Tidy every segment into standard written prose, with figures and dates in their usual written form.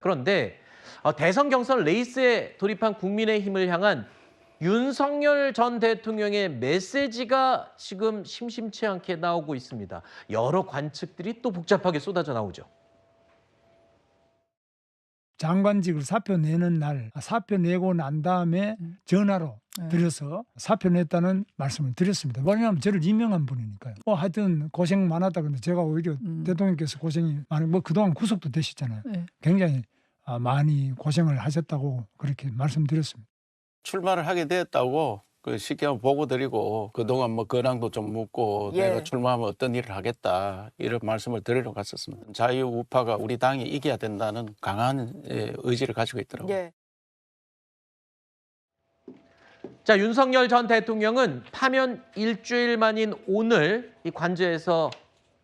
그런데 대선 경선 레이스에 돌입한 국민의힘을 향한 윤석열 전 대통령의 메시지가 지금 심심치 않게 나오고 있습니다. 여러 관측들이 또 복잡하게 쏟아져 나오죠. 장관직을 사표 내는 날, 사표 내고 난 다음에 전화로 드려서 사표 냈다는 말씀을 드렸습니다. 왜냐하면 저를 임명한 분이니까요. 하여튼 고생 많았다. 근데 제가 오히려 대통령께서 고생이 많이, 그동안 구속도 되셨잖아요. 굉장히 많이 고생을 하셨다고 그렇게 말씀드렸습니다. 출마를 하게 되었다고 쉽게 한번 보고 드리고 그동안 근황도 좀 묻고 내가 출마하면 어떤 일을 하겠다 이런 말씀을 드리러 갔었습니다. 자유우파가 우리 당이 이겨야 된다는 강한 의지를 가지고 있더라고요. 자, 윤석열 전 대통령은 파면 일주일 만인 오늘 이 관저에서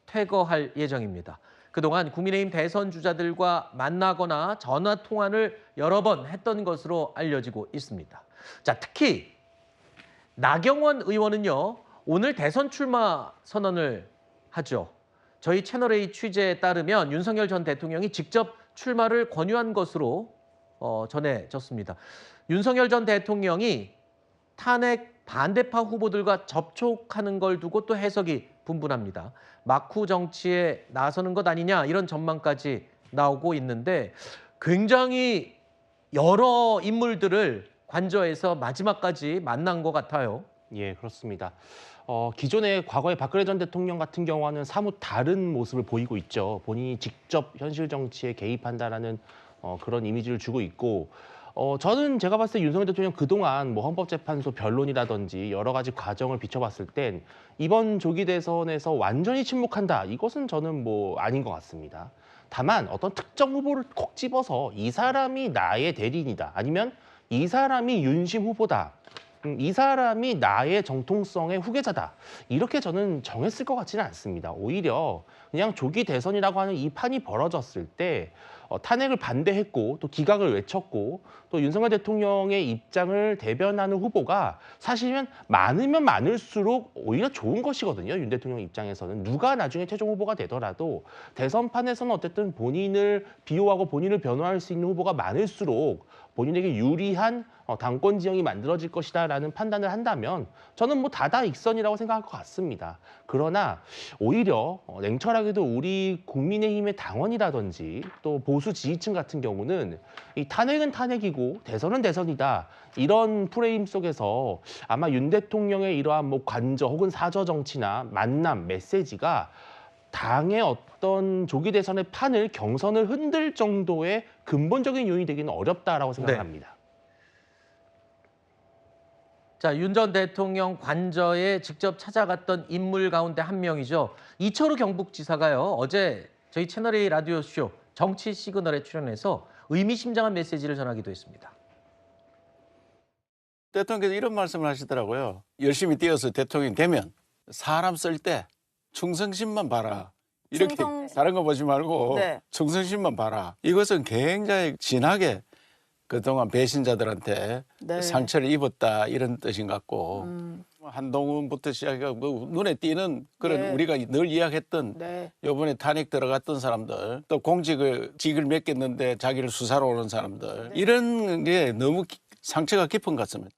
퇴거할 예정입니다. 그동안 국민의힘 대선 주자들과 만나거나 전화 통화를 여러 번 했던 것으로 알려지고 있습니다. 자, 특히 나경원 의원은요, 오늘 대선 출마 선언을 하죠. 저희 채널A 취재에 따르면 윤석열 전 대통령이 직접 출마를 권유한 것으로 전해졌습니다. 윤석열 전 대통령이 탄핵 반대파 후보들과 접촉하는 걸 두고 또 해석이 분분합니다. 막후 정치에 나서는 것 아니냐 이런 전망까지 나오고 있는데 굉장히 여러 인물들을 관저에서 마지막까지 만난 것 같아요. 예, 그렇습니다. 기존의 과거의 박근혜 전 대통령 같은 경우와는 사뭇 다른 모습을 보이고 있죠. 본인이 직접 현실 정치에 개입한다라는 그런 이미지를 주고 있고, 저는 제가 봤을 때 윤석열 대통령 그동안 헌법재판소 변론이라든지 여러 가지 과정을 비춰봤을 땐 이번 조기 대선에서 완전히 침묵한다. 이것은 저는 아닌 것 같습니다. 다만 어떤 특정 후보를 콕 집어서 이 사람이 나의 대리인이다. 아니면 이 사람이 윤심 후보다. 이 사람이 나의 정통성의 후계자다. 이렇게 저는 정했을 것 같지는 않습니다. 오히려 그냥 조기 대선이라고 하는 이 판이 벌어졌을 때 탄핵을 반대했고 또 기각을 외쳤고 또 윤석열 대통령의 입장을 대변하는 후보가 사실은 많으면 많을수록 오히려 좋은 것이거든요. 윤 대통령 입장에서는 누가 나중에 최종 후보가 되더라도 대선판에서는 어쨌든 본인을 비호하고 본인을 변호할 수 있는 후보가 많을수록 본인에게 유리한 당권 지형이 만들어질 것이다라는 판단을 한다면 저는 다다익선이라고 생각할 것 같습니다. 그러나 오히려 냉철하게도 우리 국민의힘의 당원이라든지 또 보수 지지층 같은 경우는 이 탄핵은 탄핵이고 대선은 대선이다. 이런 프레임 속에서 아마 윤 대통령의 이러한 관저 혹은 사저 정치나 만남 메시지가 당의 어떤 조기 대선의 판을 경선을 흔들 정도의 근본적인 요인이 되기는 어렵다라고 생각합니다. 자, 윤 전 대통령 관저에 직접 찾아갔던 인물 가운데 한 명이죠. 이철우 경북지사가요, 어제 저희 채널A 라디오쇼 정치 시그널에 출연해서 의미심장한 메시지를 전하기도 했습니다. 대통령께서 이런 말씀을 하시더라고요. 열심히 뛰어서 대통령이 되면 사람 쓸 때 충성심만 봐라. 이렇게 다른 거 보지 말고 충성심만 봐라. 이것은 굉장히 진하게 그동안 배신자들한테 상처를 입었다 이런 뜻인 것 같고 한동훈부터 시작해서 눈에 띄는 그런 우리가 늘 이야기했던 이번에 탄핵 들어갔던 사람들 또 직을 맡겼는데 자기를 수사로 오는 사람들 이런 게 너무 상처가 깊은 것 같습니다.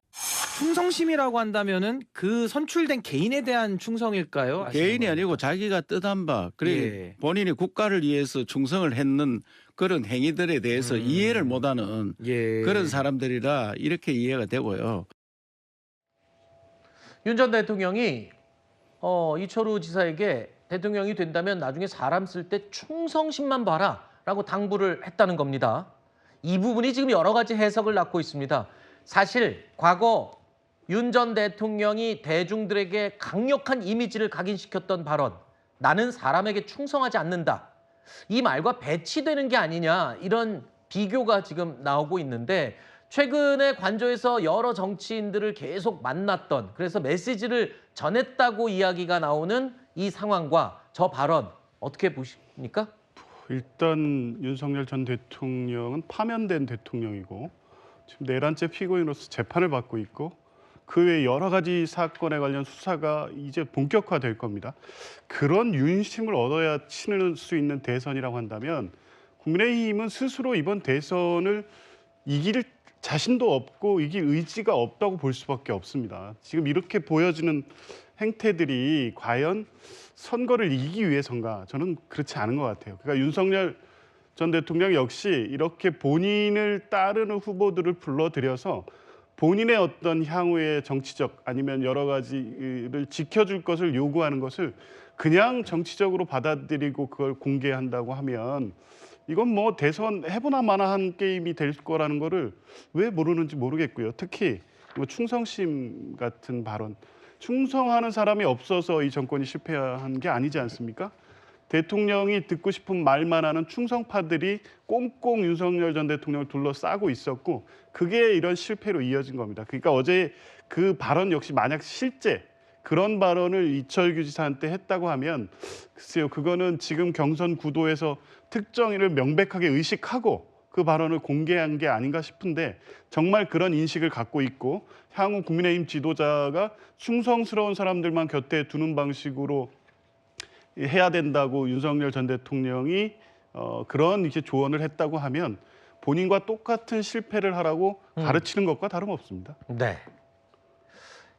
충성심이라고 한다면은 그 선출된 개인에 대한 충성일까요? 개인이 아니고 자기가 뜻한 바 그리고 본인이 국가를 위해서 충성을 했는 그런 행위들에 대해서 이해를 못하는 그런 사람들이라 이렇게 이해가 되고요. 윤 전 대통령이 이철우 지사에게 대통령이 된다면 나중에 사람 쓸 때 충성심만 봐라라고 당부를 했다는 겁니다. 이 부분이 지금 여러 가지 해석을 낳고 있습니다. 사실 과거 윤 전 대통령이 대중들에게 강력한 이미지를 각인시켰던 발언, 나는 사람에게 충성하지 않는다. 이 말과 배치되는 게 아니냐, 이런 비교가 지금 나오고 있는데 최근에 관저에서 여러 정치인들을 계속 만났던, 그래서 메시지를 전했다고 이야기가 나오는 이 상황과 저 발언 어떻게 보십니까? 일단 윤석열 전 대통령은 파면된 대통령이고 지금 내란죄 피고인으로서 재판을 받고 있고 그 외 여러 가지 사건에 관련 수사가 이제 본격화될 겁니다. 그런 윤심을 얻어야 치를 수 있는 대선이라고 한다면 국민의힘은 스스로 이번 대선을 이길 자신도 없고 이길 의지가 없다고 볼 수밖에 없습니다. 지금 이렇게 보여지는 행태들이 과연 선거를 이기기 위해서인가? 저는 그렇지 않은 것 같아요. 그러니까 윤석열 전 대통령 역시 이렇게 본인을 따르는 후보들을 불러들여서 본인의 어떤 향후의 정치적 아니면 여러 가지를 지켜줄 것을 요구하는 것을 그냥 정치적으로 받아들이고 그걸 공개한다고 하면 이건 뭐 대선 해보나 마나 한 게임이 될 거라는 거를 왜 모르는지 모르겠고요. 특히 뭐 충성심 같은 발언, 충성하는 사람이 없어서 이 정권이 실패한 게 아니지 않습니까? 대통령이 듣고 싶은 말만 하는 충성파들이 꽁꽁 윤석열 전 대통령을 둘러싸고 있었고 그게 이런 실패로 이어진 겁니다. 그러니까 어제 그 발언 역시 만약 실제 그런 발언을 이철규 지사한테 했다고 하면 글쎄요, 그거는 지금 경선 구도에서 특정인을 명백하게 의식하고 그 발언을 공개한 게 아닌가 싶은데 정말 그런 인식을 갖고 있고 향후 국민의힘 지도자가 충성스러운 사람들만 곁에 두는 방식으로 해야 된다고 윤석열 전 대통령이 그런 이제 조언을 했다고 하면 본인과 똑같은 실패를 하라고 가르치는 것과 다름없습니다. 네.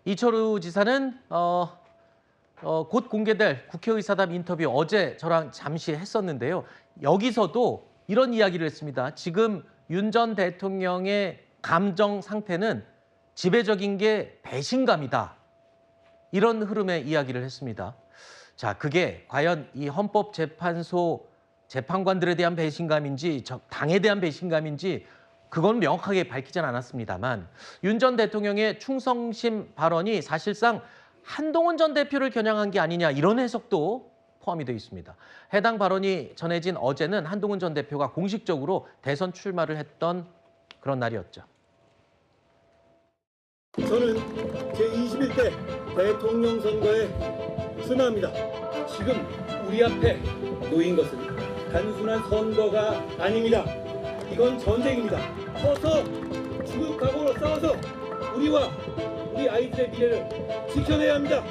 이철우 지사는 곧 공개될 국회의사당 인터뷰 어제 저랑 잠시 했었는데요. 여기서도 이런 이야기를 했습니다. 지금 윤 전 대통령의 감정 상태는 지배적인 게 배신감이다. 이런 흐름의 이야기를 했습니다. 자, 그게 과연 이 헌법재판소 재판관들에 대한 배신감인지 당에 대한 배신감인지 그건 명확하게 밝히진 않았습니다만 윤 전 대통령의 충성심 발언이 사실상 한동훈 전 대표를 겨냥한 게 아니냐 이런 해석도 포함이 되어 있습니다. 해당 발언이 전해진 어제는 한동훈 전 대표가 공식적으로 대선 출마를 했던 그런 날이었죠. 저는 제21대 대통령 선거에 출마합니다. 지금 우리 앞에 놓인 것은 단순한 선거가 아닙니다. 이건 전쟁입니다. 서서 죽을 각오로 싸워서 우리와 우리 아이들의 미래를 지켜내야 합니다.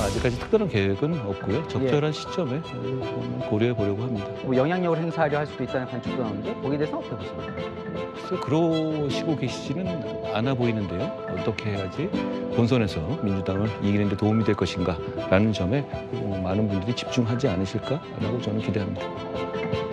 아직까지 특별한 계획은 없고요. 적절한 시점에 고려해 보려고 합니다. 뭐 영향력을 행사하려 할 수도 있다는 관측도 나오는데 거기에 대해서 어떻게 보십니까? 글쎄요, 그러시고 계시지는 않아 보이는데요. 어떻게 해야지 본선에서 민주당을 이기는 데 도움이 될 것인가라는 점에 많은 분들이 집중하지 않으실까라고 저는 기대합니다.